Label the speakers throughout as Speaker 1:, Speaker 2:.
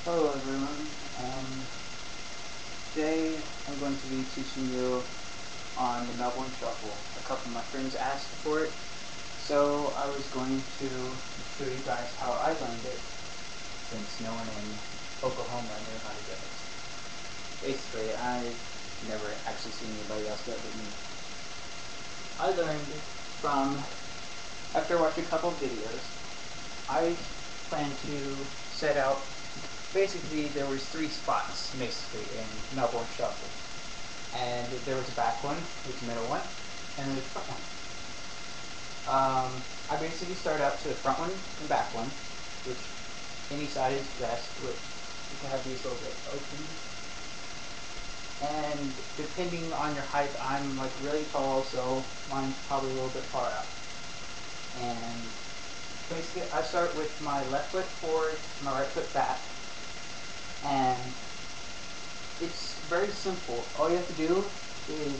Speaker 1: Hello everyone. Today I'm going to be teaching you on the Melbourne Shuffle. A couple of my friends asked for it, so I was going to show you guys how I learned it, since no one in Oklahoma knew how to do it. Basically, I've never actually seen anybody else do it but me. I learned from, after watching a couple of videos, I plan to set out. Basically, there was 3 spots, basically, in Melbourne Shuffle. And there was a back one, there's a middle one, and there's a front one. I basically start out to the front one and back one, which any side is best, which you can have these little bit open. And depending on your height, I'm like really tall, so mine's probably a little bit far out. And basically, I start with my left foot forward, my right foot back, and it's very simple. All you have to do is,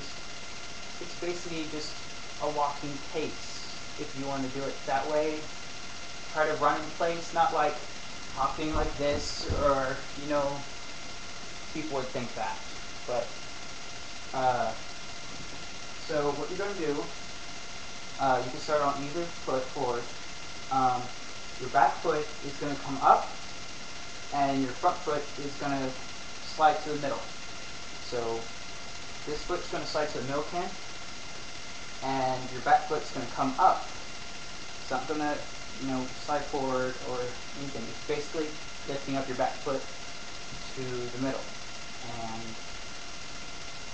Speaker 1: it's basically just a walking pace. If you want to do it that way, try to run in place, not like hopping like this, or, people would think that. But, so what you're going to do, you can start on either foot forward. Your back foot is going to come up, and your front foot is going to slide to the middle. So this foot's going to slide to the middle can, and your back foot's going to come up. It's not going to, slide forward or anything. It's basically lifting up your back foot to the middle. And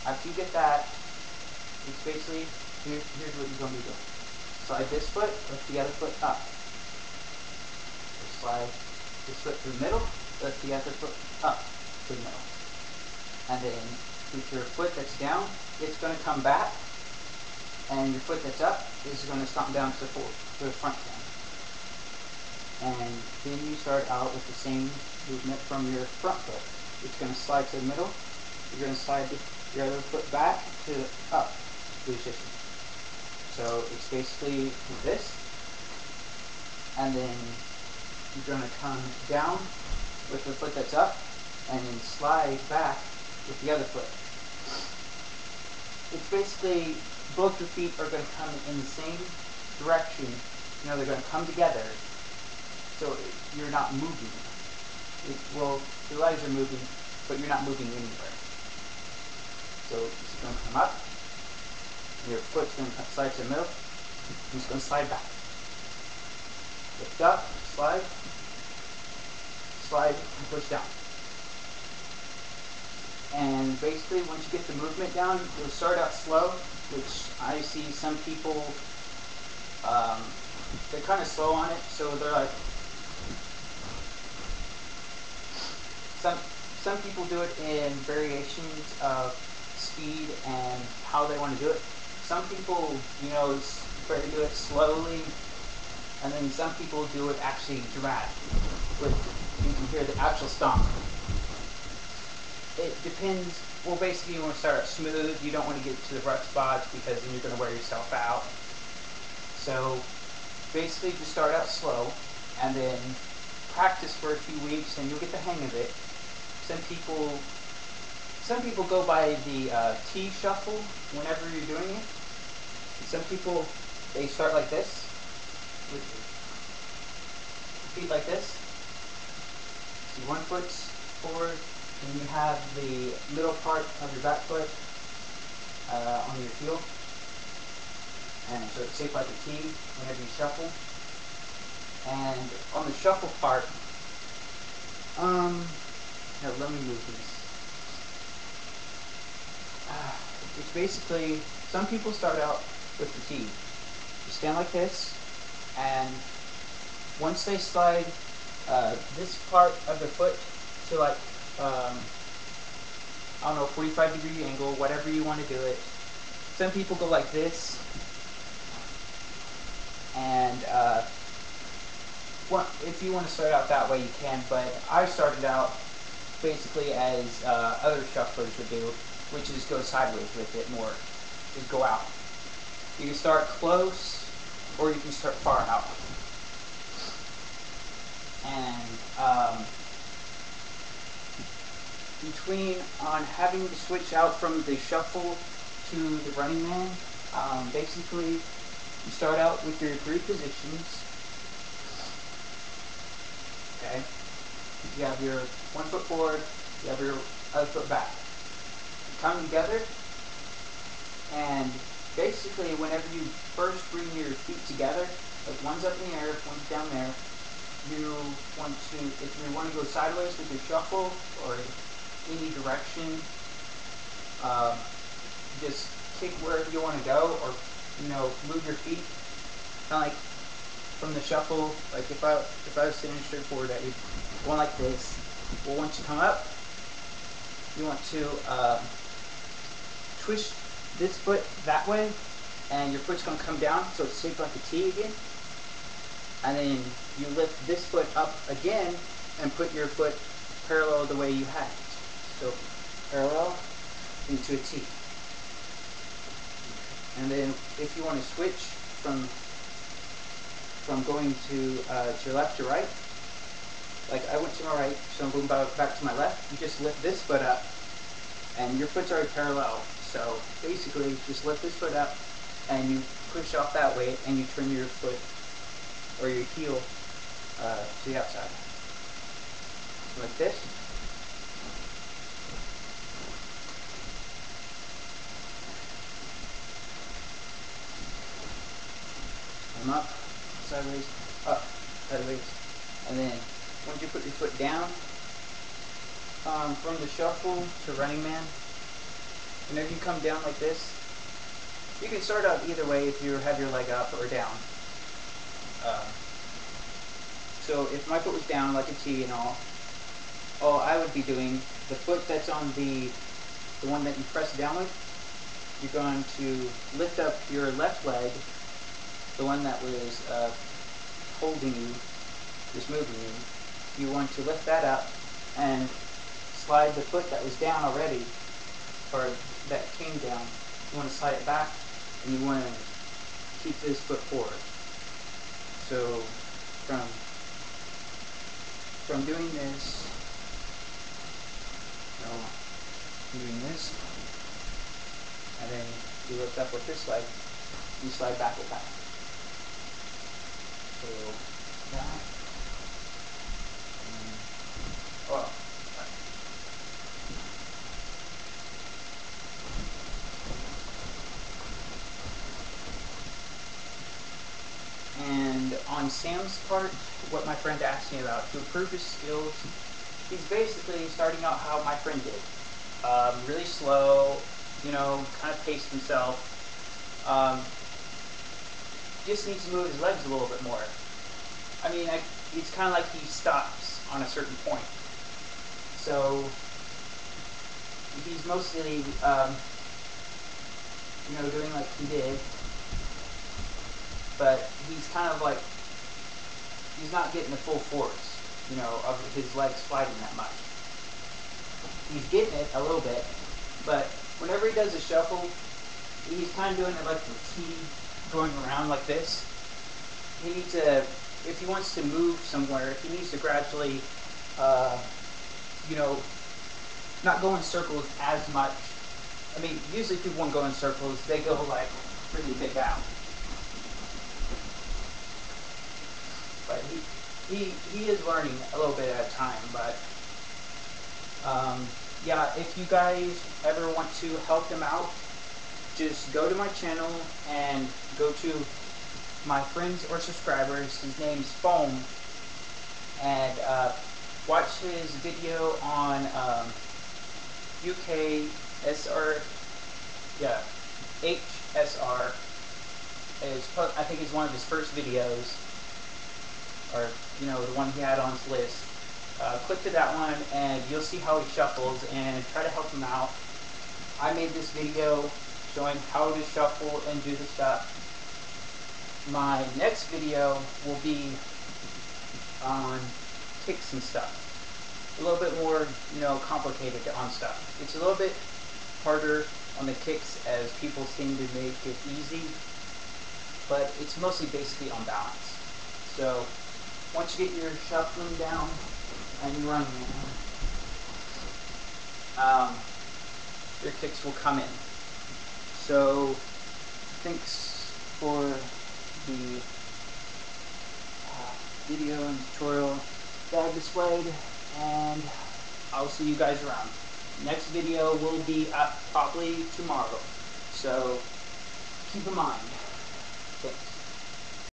Speaker 1: after you get that, it's basically, here's what you're going to be doing. Slide this foot, lift the other foot up. So slide this foot to the middle, lift the other foot up to the middle. And then with your foot that's down, it's going to come back, and your foot that's up is going to stomp down to the front can. And then you start out with the same movement from your front foot. It's going to slide to the middle. You're going to slide your other foot back to the up position. So it's basically this, and then you're going to come down with the foot that's up, and then slide back with the other foot. It's basically, both your feet are going to come in the same direction. They're going to come together, so you're not moving. Well, your legs are moving, but you're not moving anywhere. So it's going to come up, your foot's going to slide to the middle, and it's going to slide back. Lift up, slide, and push down. And basically, once you get the movement down, you'll start out slow, which I see some people, they're kind of slow on it, so they're like, some people do it in variations of speed and how they want to do it. Some people, try to do it slowly, and then some people do it actually dramatic, with, you can hear the actual stomp. It depends. Well, basically, you want to start smooth. You don't want to get to the rough spots, because then you're going to wear yourself out. So basically, just start out slow, and then practice for a few weeks, and you'll get the hang of it. Some people go by the T shuffle whenever you're doing it. Some people, they start like this, with feet like this. See, one foot's forward, and you have the middle part of your back foot on your heel. And so it's shaped like a T whenever you shuffle. And on the shuffle part, here, let me move these. It's basically, some people start out with the T. You stand like this, and once they slide this part of the foot to like, I don't know, 45-degree angle, whatever you want to do it. Some people go like this, and if you want to start out that way, you can, but I started out basically as other shufflers would do, which is go sideways with it more, just go out. You can start close, or you can start far out. And between on having to switch out from the shuffle to the running man. Basically, you start out with your 3 positions. Okay, you have your 1 foot forward, you have your other foot back. You come together, and basically, whenever you first bring your feet together, like one's up in the air, one's down there, you want to, if you want to go sideways with your shuffle or any direction, just kick wherever you want to go, or move your feet, kind of like from the shuffle. Like if I was standing straight forward, I'd be going like this. Well, once you come up, you want to twist this foot that way, and your foot's going to come down, so it's shaped like a T again. And then you lift this foot up again and put your foot parallel the way you had it. So parallel into a T. And then if you want to switch from going to your left to right, like I went to my right, so I'm going back to my left, you just lift this foot up, and your foot's already parallel. So basically, just lift this foot up, and you push off that way, and you turn your foot or your heel to the outside. So like this. Come up, up, sideways. And then once you put your foot down, from the shuffle to running man, whenever you come down like this, you can start out either way if you have your leg up or down. So if my foot was down like a T and all I would be doing, the foot that's on the one that you press down with, you're going to lift up your left leg, the one that was holding you, just moving you. You want to lift that up and slide the foot that was down already, or that came down. You want to slide it back, and you want to keep this foot forward. So from doing this, doing this, and then you lift up with this leg, you slide back with that. So that, and on Sam's part, what my friend asked me about, to improve his skills, he's basically starting out how my friend did. Really slow, kind of paced himself. Just needs to move his legs a little bit more. I mean, it's kind of like he stops on a certain point. So he's mostly, doing like he did, but he's kind of like, he's not getting the full force, of his legs sliding that much. He's getting it a little bit, but whenever he does a shuffle, he's kind of doing it like the T, going around like this. He needs to, if he wants to move somewhere, he needs to gradually, not go in circles as much. I mean, usually people won't go in circles, they go like really big out. But he is learning a little bit at a time, but yeah, if you guys ever want to help him out, just go to my channel and go to my friends or subscribers. His name's Foam, and watch his video on UKSR, yeah, HSR. I think it's one of his first videos, or the one he had on his list. Click to that one and you'll see how he shuffles, and try to help him out. I made this video showing how to shuffle and do the stuff. My next video will be on kicks and stuff. A little bit more, complicated on stuff. It's a little bit harder on the kicks, as people seem to make it easy, but it's mostly basically on balance. So once you get your shuffling down and you're running, your kicks will come in. So thanks for the video and tutorial that I've displayed, and I'll see you guys around. Next video will be up probably tomorrow, so keep in mind. Thanks.